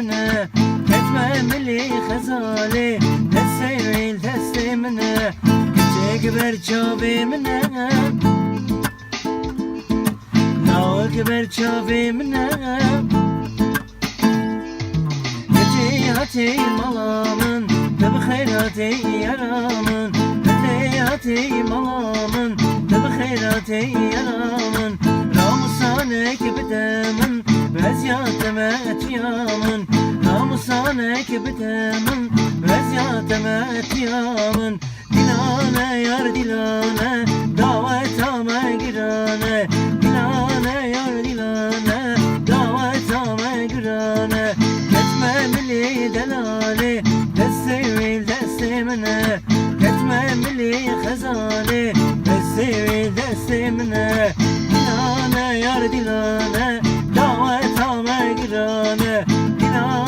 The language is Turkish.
teslimine Ketmemeli xezali Tesevil teslimine Çekber çavimine Nakber çavimine Gece hati malamın Tabi hayrati yaramın Gece hati malamın Tabi hayrati yaramın Ramusanek bidemin Vezyateme etiyamın Ramusanek bidemin Vezyateme etiyamın Dilane yar dilane Davetame girane Dilane yar dilane Davetame girane Ketmemeli delali Desevil destemine Ketmemeli xezali Desevil destemine Dilane yar dilane Davetame girane Dilane